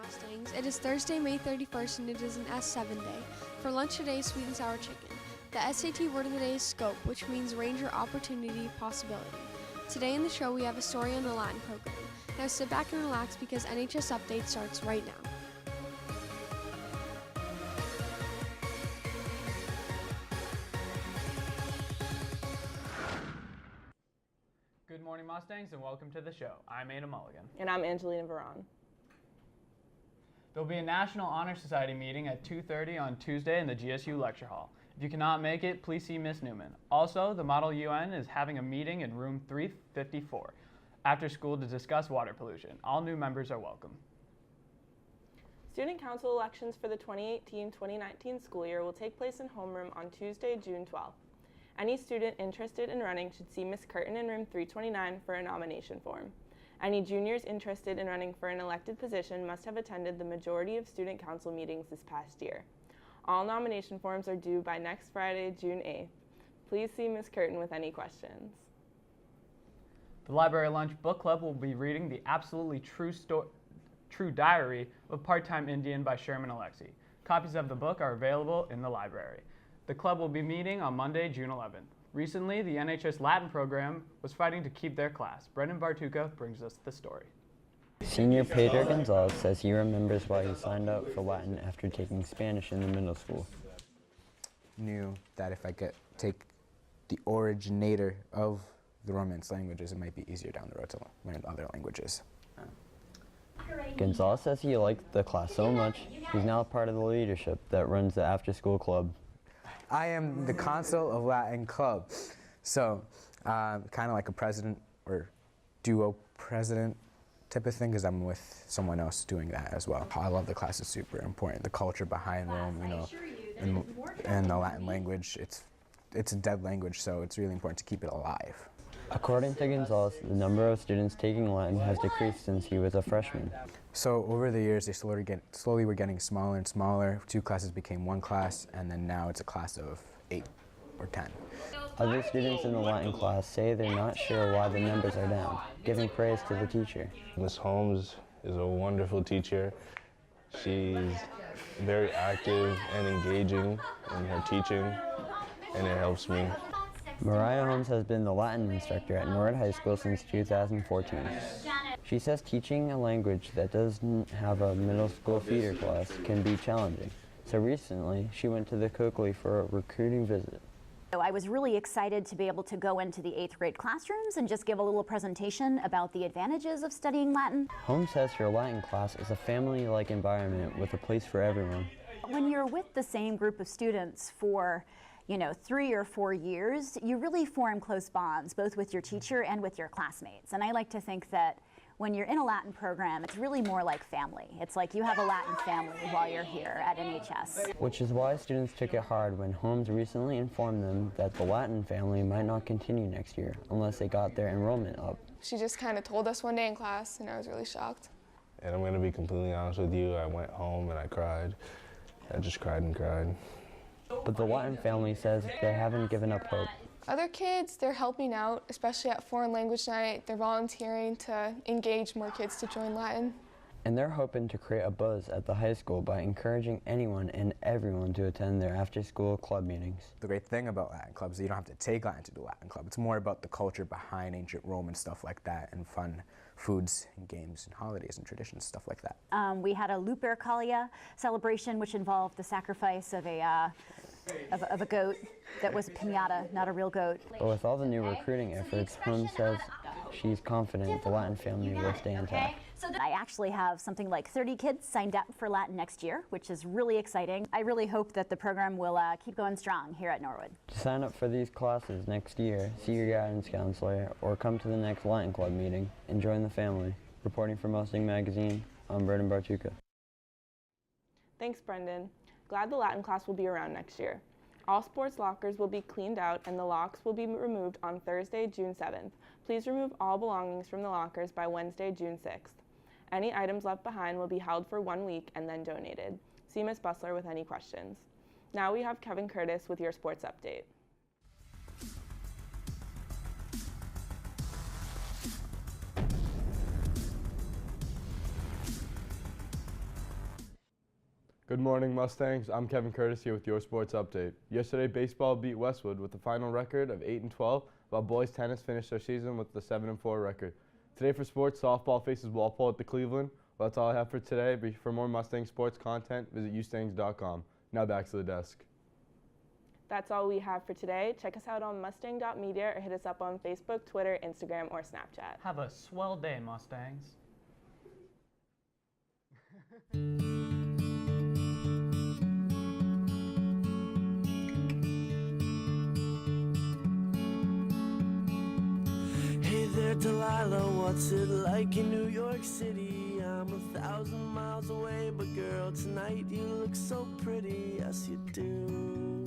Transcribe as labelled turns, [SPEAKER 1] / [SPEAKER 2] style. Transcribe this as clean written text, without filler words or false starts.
[SPEAKER 1] Mustangs. It is Thursday, May 31st, and it is an S7 day. For lunch today, sweet and sour chicken. The SAT word of the day is scope, which means range or opportunity, possibility. Today in the show, we have a story on the Latin program. Now sit back and relax because NHS Update starts right now.
[SPEAKER 2] Good morning, Mustangs, and welcome to the show. I'm Ada Mulligan.
[SPEAKER 3] And I'm Angelina Veron.
[SPEAKER 2] There'll be a National Honor Society meeting at 2:30 on Tuesday in the GSU Lecture Hall. If you cannot make it, please see Miss Newman. Also, the Model UN is having a meeting in room 354 after school to discuss water pollution. All new members are welcome.
[SPEAKER 3] Student Council elections for the 2018-2019 school year will take place in homeroom on Tuesday, June 12th. Any student interested in running should see Ms. Curtin in room 329 for a nomination form. Any juniors interested in running for an elected position must have attended the majority of student council meetings this past year. All nomination forms are due by next Friday, June 8th. Please see Ms. Curtin with any questions.
[SPEAKER 2] The Library Lunch Book Club will be reading The Absolutely True Diary of Part-Time Indian by Sherman Alexie. Copies of the book are available in the library. The club will be meeting on Monday, June 11th. Recently, the NHS Latin program was fighting to keep their class. Brendan Bartuca brings us the story.
[SPEAKER 4] Senior Pedro Gonzalez says he remembers why he signed up for Latin after taking Spanish in the middle school.
[SPEAKER 5] Knew that if I could take the originator of the Romance languages, it might be easier down the road to learn other languages.
[SPEAKER 4] Gonzalez says he liked the class so much, he's now part of the leadership that runs the after-school club.
[SPEAKER 5] I am the consul of Latin Club, so kind of like a president or duo president type of thing, because I'm with someone else doing that as well. I love the class, it's super important. The culture behind Rome, you know, and the Latin language, it's a dead language, so it's really important to keep it alive.
[SPEAKER 4] According to Gonzalez, the number of students taking Latin has decreased since he was a freshman.
[SPEAKER 5] So over the years, they slowly were getting smaller and smaller. 2 classes became 1 class, and then now it's a class of 8 or 10.
[SPEAKER 4] Other students in the Latin class say they're not sure why the numbers are down, giving praise to the teacher.
[SPEAKER 6] Ms. Holmes is a wonderful teacher. She's very active and engaging in her teaching, and it helps me.
[SPEAKER 4] Mariah Holmes has been the Latin instructor at Norwood High School since 2014. She says teaching a language that doesn't have a middle school feeder class can be challenging. So recently, she went to the Coakley for a recruiting visit.
[SPEAKER 7] So I was really excited to be able to go into the 8th grade classrooms and just give a little presentation about the advantages of studying Latin.
[SPEAKER 4] Holmes says her Latin class is a family-like environment with a place for everyone.
[SPEAKER 7] When you're with the same group of students for 3 or 4 years, you really form close bonds, both with your teacher and with your classmates. And I like to think that when you're in a Latin program, it's really more like family. It's like you have a Latin family while you're here at NHS.
[SPEAKER 4] Which is why students took it hard when Holmes recently informed them that the Latin family might not continue next year unless they got their enrollment up.
[SPEAKER 8] She just kind of told us one day in class, and I was really shocked.
[SPEAKER 6] And I'm going to be completely honest with you, I went home and I cried. I just cried and cried.
[SPEAKER 4] But the Latin family says they haven't given up hope.
[SPEAKER 8] Other kids, they're helping out, especially at Foreign Language Night. They're volunteering to engage more kids to join Latin.
[SPEAKER 4] And they're hoping to create a buzz at the high school by encouraging anyone and everyone to attend their after-school club meetings.
[SPEAKER 5] The great thing about Latin clubs is that you don't have to take Latin to do Latin club. It's more about the culture behind ancient Rome and stuff like that, and fun foods and games and holidays and traditions, stuff like that.
[SPEAKER 7] We had a Lupercalia celebration, which involved the sacrifice of a goat that was a piñata, not a real goat.
[SPEAKER 4] But with all the new recruiting efforts, Holmes says she's confident the Latin family will stay intact.
[SPEAKER 7] I actually have something like 30 kids signed up for Latin next year, which is really exciting. I really hope that the program will keep going strong here at Norwood.
[SPEAKER 4] To sign up for these classes next year, see your guidance counselor or come to the next Latin Club meeting and join the family. Reporting for Mustang Magazine, I'm Brendan Bartuca.
[SPEAKER 3] Thanks, Brendan. Glad the Latin class will be around next year. All sports lockers will be cleaned out and the locks will be removed on Thursday, June 7th. Please remove all belongings from the lockers by Wednesday, June 6th. Any items left behind will be held for 1 week and then donated. See Ms. Bustler with any questions. Now we have Kevin Curtis with your sports update.
[SPEAKER 9] Good morning, Mustangs. I'm Kevin Curtis here with your sports update. Yesterday, baseball beat Westwood with a final record of 8-12, while boys tennis finished their season with the 7-4 record. Today for sports, softball faces Walpole at the Cleveland. Well, that's all I have for today. For more Mustang sports content, visit ustangs.com. Now back to the desk.
[SPEAKER 3] That's all we have for today. Check us out on mustang.media or hit us up on Facebook, Twitter, Instagram, or Snapchat.
[SPEAKER 2] Have a swell day, Mustangs.
[SPEAKER 10] Hey there, Delilah, what's it like in New York City? I'm 1,000 miles away, but girl, tonight you look so pretty, yes you do.